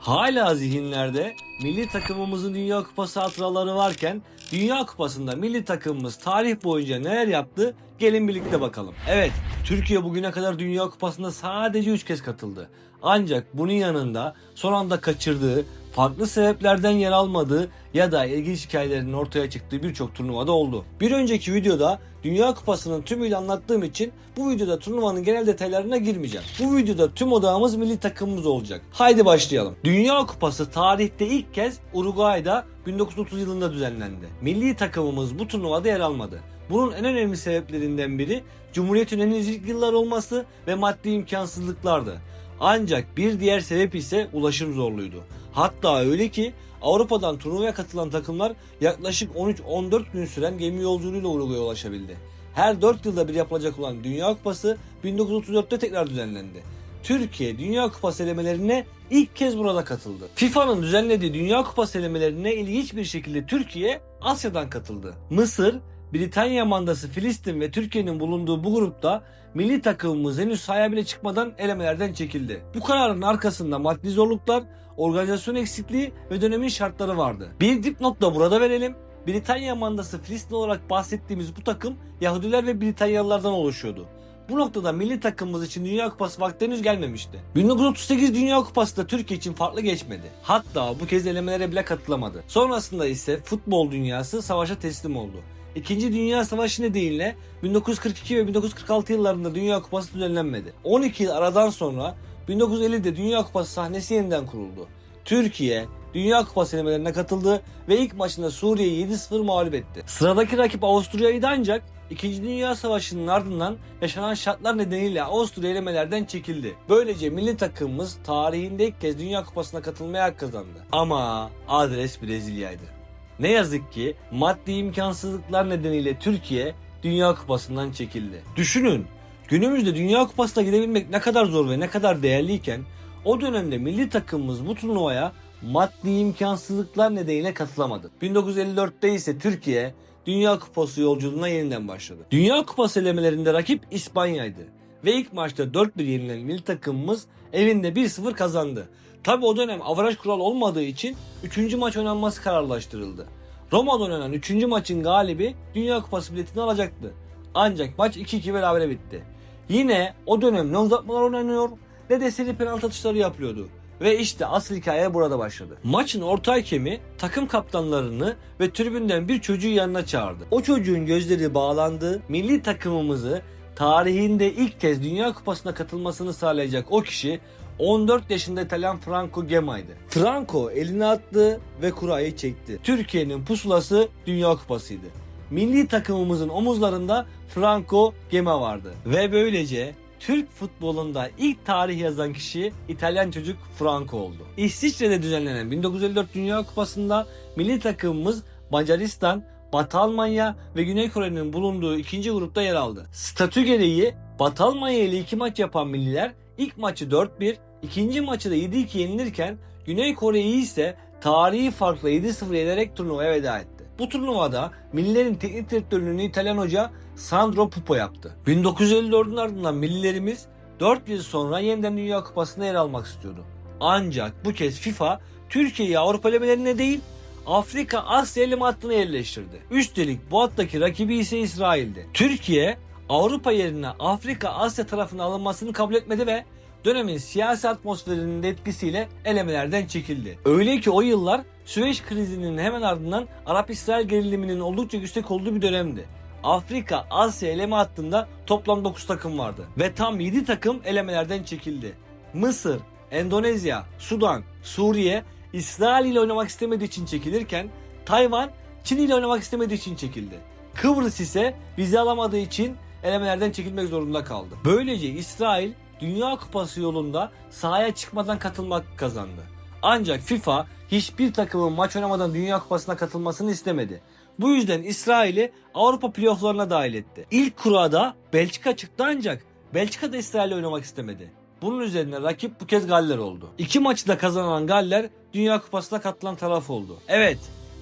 Hala zihinlerde milli takımımızın Dünya Kupası hatıraları varken Dünya Kupası'nda milli takımımız tarih boyunca neler yaptı? Gelin birlikte bakalım. Evet, Türkiye bugüne kadar Dünya Kupası'nda sadece 3 kez katıldı. Ancak bunun yanında son anda kaçırdığı, farklı sebeplerden yer almadığı ya da ilginç hikayelerinin ortaya çıktığı birçok turnuvada oldu. Bir önceki videoda Dünya Kupası'nın tümüyle anlattığım için bu videoda turnuvanın genel detaylarına girmeyeceğim. Bu videoda tüm odağımız milli takımımız olacak. Haydi başlayalım. Dünya Kupası tarihte ilk kez Uruguay'da 1930 yılında düzenlendi. Milli takımımız bu turnuvada yer almadı. Bunun en önemli sebeplerinden biri Cumhuriyet'in henüz ilk yıllar olması ve maddi imkansızlıklardı. Ancak bir diğer sebep ise ulaşım zorluğuydu. Hatta öyle ki Avrupa'dan turnuvaya katılan takımlar yaklaşık 13-14 gün süren gemi yolculuğuyla Uruguay'a ulaşabildi. Her 4 yılda bir yapılacak olan Dünya Kupası 1934'te tekrar düzenlendi. Türkiye Dünya Kupası elemelerine ilk kez burada katıldı. FIFA'nın düzenlediği Dünya Kupası elemelerine ilginç bir şekilde Türkiye Asya'dan katıldı. Mısır, Britanya mandası Filistin ve Türkiye'nin bulunduğu bu grupta milli takımımız henüz sahaya bile çıkmadan elemelerden çekildi. Bu kararın arkasında maddi zorluklar, organizasyon eksikliği ve dönemin şartları vardı. Bir dipnot da burada verelim. Britanya mandası Filistin olarak bahsettiğimiz bu takım Yahudiler ve Britanyalılardan oluşuyordu. Bu noktada milli takımımız için Dünya Kupası vakti henüz gelmemişti. 1938 Dünya Kupası da Türkiye için farklı geçmedi. Hatta bu kez elemelere bile katılamadı. Sonrasında ise futbol dünyası savaşa teslim oldu. İkinci Dünya Savaşı nedeniyle 1942 ve 1946 yıllarında Dünya Kupası düzenlenmedi. 12 yıl aradan sonra 1950'de Dünya Kupası sahnesi yeniden kuruldu. Türkiye Dünya Kupası elemelerine katıldı ve ilk maçında Suriye'yi 7-0 mağlup etti. Sıradaki rakip Avusturya'ydı ancak 2. Dünya Savaşı'nın ardından yaşanan şartlar nedeniyle Avusturya elemelerden çekildi. Böylece milli takımımız tarihinde ilk kez Dünya Kupası'na katılmaya hak kazandı. Ama adres Brezilya'ydı. Ne yazık ki maddi imkansızlıklar nedeniyle Türkiye Dünya Kupası'ndan çekildi. Düşünün, günümüzde Dünya Kupası'na gidebilmek ne kadar zor ve ne kadar değerliyken o dönemde milli takımımız bu turnuvaya maddi imkansızlıklar nedeniyle katılamadı. 1954'te ise Türkiye Dünya Kupası yolculuğuna yeniden başladı. Dünya Kupası elemelerinde rakip İspanya'ydı ve ilk maçta 4-1 yenilen milli takımımız evinde 1-0 kazandı. Tabi o dönem averaj kural olmadığı için 3. maç oynanması kararlaştırıldı. Roma'da oynanan 3. maçın galibi Dünya Kupası biletini alacaktı. Ancak maç 2-2 berabere bitti. Yine o dönem ne uzatmalar oynanıyor ne de seri penaltı atışları yapılıyordu. Ve işte asıl hikaye burada başladı. Maçın orta hakemi takım kaptanlarını ve tribünden bir çocuğu yanına çağırdı. O çocuğun gözleri bağlandı. Milli takımımızı tarihinde ilk kez Dünya Kupası'na katılmasını sağlayacak o kişi 14 yaşında İtalyan Franco Gema'ydı. Franco elini attı ve kurayı çekti. Türkiye'nin pusulası Dünya Kupası'ydı. Milli takımımızın omuzlarında Franco Gema vardı. Ve böylece Türk futbolunda ilk tarih yazan kişi İtalyan çocuk Franco oldu. İsviçre'de düzenlenen 1954 Dünya Kupası'nda milli takımımız Macaristan, Batı Almanya ve Güney Kore'nin bulunduğu ikinci grupta yer aldı. Statü gereği Batı Almanya ile 2 maç yapan milliler ilk maçı 4-1, ikinci maçı da 7-2 yenilirken Güney Kore'yi ise tarihi farkla 7-0 yenerek turnuvaya veda etti. Bu turnuvada millilerin teknik direktörlüğünü İtalyan hoca Sandro Pupo yaptı. 1954'ün ardından millilerimiz 4 yıl sonra yeniden Dünya Kupası'nda yer almak istiyordu. Ancak bu kez FIFA Türkiye'yi Avrupa elemelerine değil Afrika Asya eleme hattına yerleştirdi. Üstelik bu hattaki rakibi ise İsrail'di. Türkiye Avrupa yerine Afrika Asya tarafına alınmasını kabul etmedi ve dönemin siyasi atmosferinin de etkisiyle elemelerden çekildi. Öyle ki o yıllar Süveyş krizinin hemen ardından Arap-İsrail geriliminin oldukça yüksek olduğu bir dönemdi. Afrika Asya eleme hattında toplam 9 takım vardı ve tam 7 takım elemelerden çekildi. Mısır, Endonezya, Sudan, Suriye İsrail ile oynamak istemediği için çekilirken Tayvan Çin ile oynamak istemediği için çekildi. Kıbrıs ise vize alamadığı için elemelerden çekilmek zorunda kaldı. Böylece İsrail Dünya Kupası yolunda sahaya çıkmadan katılmak kazandı. Ancak FIFA hiçbir takımın maç oynamadan Dünya Kupası'na katılmasını istemedi. Bu yüzden İsrail'i Avrupa playofflarına dahil etti. İlk kurada Belçika çıktı ancak Belçika da İsrail'le oynamak istemedi. Bunun üzerine rakip bu kez Galler oldu. 2 maçı da kazanan Galler Dünya Kupası'na katılan taraf oldu. Evet,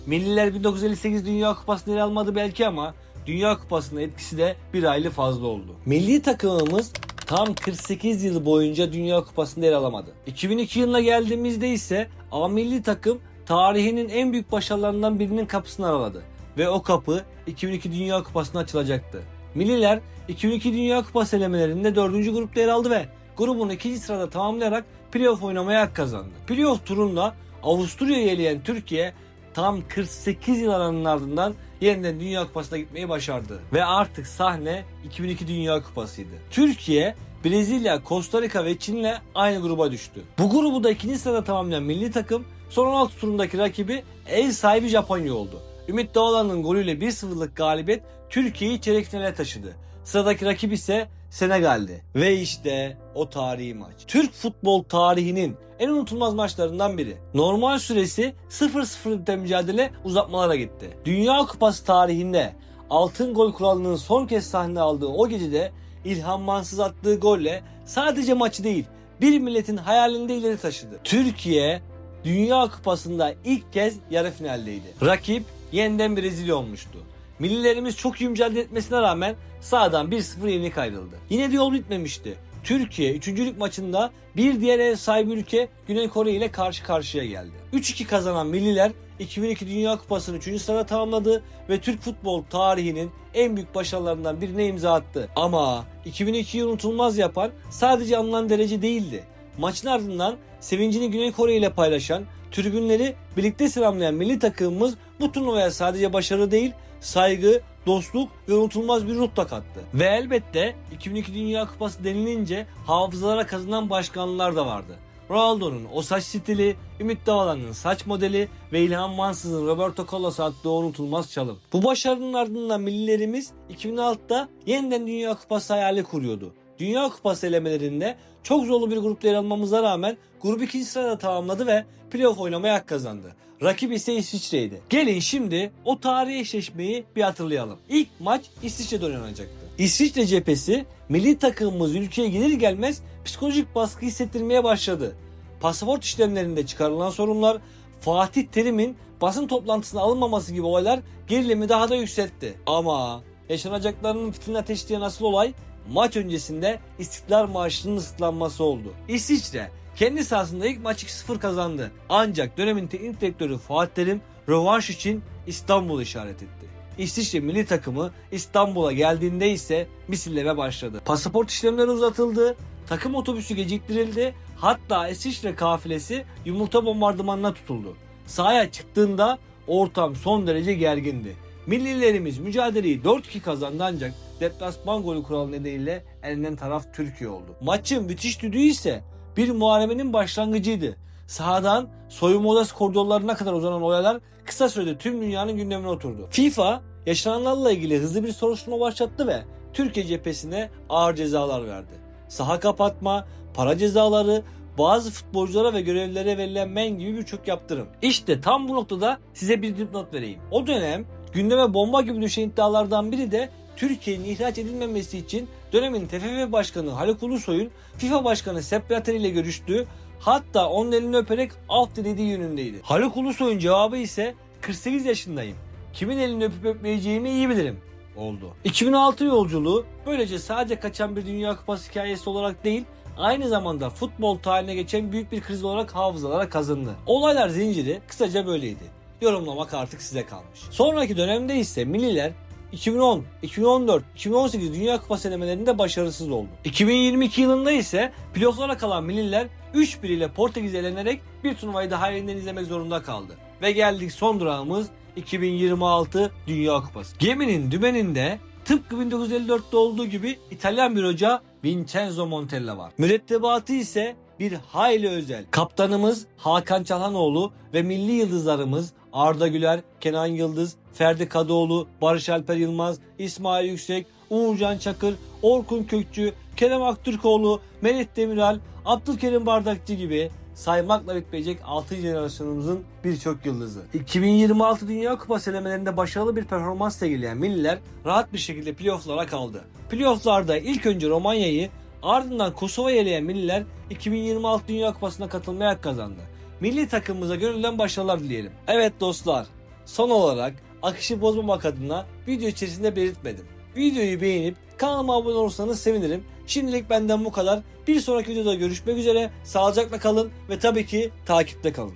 milliler 1958 Dünya Kupası'nı ele almadı belki ama Dünya Kupası'nın etkisi de bir hayli fazla oldu. Milli takımımız tam 48 yıl boyunca Dünya Kupası'nda yer alamadı. 2002 yılına geldiğimizde ise A milli takım tarihinin en büyük başarılarından birinin kapısını araladı. Ve o kapı 2002 Dünya Kupası'na açılacaktı. Milliler 2002 Dünya Kupası elemelerinde 4. grupta yer aldı ve grubunu 2. sırada tamamlayarak playoff oynamaya hak kazandı. Playoff turunda Avusturya'yı eleyen Türkiye tam 48 yıl aranın ardından yeniden Dünya Kupası'na gitmeyi başardı. Ve artık sahne 2002 Dünya Kupası'ydı. Türkiye, Brezilya, Costa Rica ve Çin'le aynı gruba düştü. Bu grubu da 2. sırada tamamlayan milli takım son 16 turundaki rakibi ev sahibi Japonya oldu. Ümit Dağalan'ın golüyle 1-0'lık galibiyet Türkiye'yi çeyrek finale taşıdı. Sıradaki rakip ise Senegal'di. Ve işte o tarihi maç. Türk futbol tarihinin en unutulmaz maçlarından biri. Normal süresi 0-0'lıkta mücadele uzatmalara gitti. Dünya Kupası tarihinde altın gol kuralının son kez sahne aldığı o gecede İlhan Mansız attığı golle sadece maçı değil, bir milletin hayalinde ileri taşıdı. Türkiye Dünya Kupası'nda ilk kez yarı finaldeydi. Rakip yeniden Brezilya olmuştu. Millilerimiz çok iyi mücadele etmesine rağmen sahadan 1-0 yenik ayrıldı. Yine de yol bitmemişti. Türkiye 3. lig maçında bir diğer ev sahibi ülke Güney Kore ile karşı karşıya geldi. 3-2 kazanan milliler 2002 Dünya Kupası'nı 3. sırada tamamladı ve Türk futbol tarihinin en büyük başarılarından birine imza attı. Ama 2002'yi unutulmaz yapan sadece alınan derece değildi. Maçın ardından sevincini Güney Kore ile paylaşan, tribünleri birlikte selamlayan milli takımımız bu turnuvaya sadece başarı değil, saygı, dostluk ve unutulmaz bir ruh da kattı. Ve elbette 2002 Dünya Kupası denilince hafızalara kazınan başkanlar da vardı. Ronaldo'nun o saç stili, Ümit Dağalan'ın saç modeli ve İlhan Mansız'ın Roberto Carlos attığı unutulmaz çalım. Bu başarının ardından millilerimiz 2006'da yeniden Dünya Kupası hayali kuruyordu. Dünya Kupası elemelerinde çok zorlu bir grupta yer almamıza rağmen grubu 2. sırada tamamladı ve playoff oynamaya hak kazandı. Rakip ise İsviçre'ydi. Gelin şimdi o tarihi eşleşmeyi bir hatırlayalım. İlk maç İsviçre'de oynanacaktı. İsviçre cephesi milli takımımız ülkeye gelir gelmez psikolojik baskı hissettirmeye başladı. Pasaport işlemlerinde çıkarılan sorunlar, Fatih Terim'in basın toplantısına alınmaması gibi olaylar gerilimi daha da yükseltti. Ama yaşanacaklarının fitilini ateşleyen asıl olay maç öncesinde İstiklal Marşı'nın ıslıklanması oldu. İsviçre kendi sahasında ilk maçı 2-0 kazandı. Ancak dönemin teknik direktörü Fatih Terim rövanş için İstanbul'u işaret etti. İsviçre milli takımı İstanbul'a geldiğinde ise misilleme başladı. Pasaport işlemleri uzatıldı, takım otobüsü geciktirildi, hatta İsviçre kafilesi yumurta bombardımanına tutuldu. Sahaya çıktığında ortam son derece gergindi. Millilerimiz mücadeleyi 4-2 kazandı ancak deplasman golü kuralı nedeniyle elenen taraf Türkiye oldu. Maçın bitiş düdüğü ise bir muharebenin başlangıcıydı. Sahadan soyunma odası koridorlarına kadar uzanan olaylar kısa sürede tüm dünyanın gündemine oturdu. FIFA yaşananlarla ilgili hızlı bir soruşturma başlattı ve Türkiye cephesine ağır cezalar verdi. Saha kapatma, para cezaları, bazı futbolculara ve görevlilere verilen men gibi birçok yaptırım. İşte tam bu noktada size bir dipnot vereyim. O dönem gündeme bomba gibi düşen iddialardan biri de Türkiye'nin ihraç edilmemesi için dönemin TFF Başkanı Haluk Ulusoy'un FIFA Başkanı Sepp Blatter ile görüştüğü, hatta onun elini öperek af dilediği yönündeydi. Haluk Ulusoy'un cevabı ise 48 yaşındayım. Kimin elini öpüp öpmeyeceğimi iyi bilirim oldu. 2006 yolculuğu böylece sadece kaçan bir Dünya Kupası hikayesi olarak değil, aynı zamanda futbol tarihine geçen büyük bir kriz olarak hafızalara kazındı. Olaylar zinciri kısaca böyleydi. Yorumlamak artık size kalmış. Sonraki dönemde ise milliler 2010, 2014, 2018 Dünya Kupası elemelerinde başarısız oldu. 2022 yılında ise playoff'lara kalan milliler 3-1 ile Portekiz'e elenerek bir turnuvayı daha yeniden izlemek zorunda kaldı. Ve geldik son durağımız 2026 Dünya Kupası. Geminin dümeninde tıpkı 1954'te olduğu gibi İtalyan bir hoca Vincenzo Montella var. Mürettebatı ise bir hayli özel. Kaptanımız Hakan Çalhanoğlu ve milli yıldızlarımız Arda Güler, Kenan Yıldız, Ferdi Kadıoğlu, Barış Alper Yılmaz, İsmail Yüksek, Uğurcan Çakır, Orkun Kökçü, Kerem Aktürkoğlu, Melih Demiral, Abdülkerim Bardakçı gibi saymakla bitmeyecek 6. jenerasyonumuzun birçok yıldızı. 2026 Dünya Kupası elemelerinde başarılı bir performans sergileyen milliler rahat bir şekilde playoff'lara kaldı. Playoff'larda ilk önce Romanya'yı, ardından Kosova'yı eleyen milliler 2026 Dünya Kupası'na katılmaya hak kazandı. Milli takımımıza gönülden başarılar dileyelim. Evet dostlar, son olarak akışı bozmamak adına video içerisinde belirtmedim. Videoyu beğenip kanalıma abone olursanız sevinirim. Şimdilik benden bu kadar. Bir sonraki videoda görüşmek üzere. Sağlıcakla kalın ve tabii ki takipte kalın.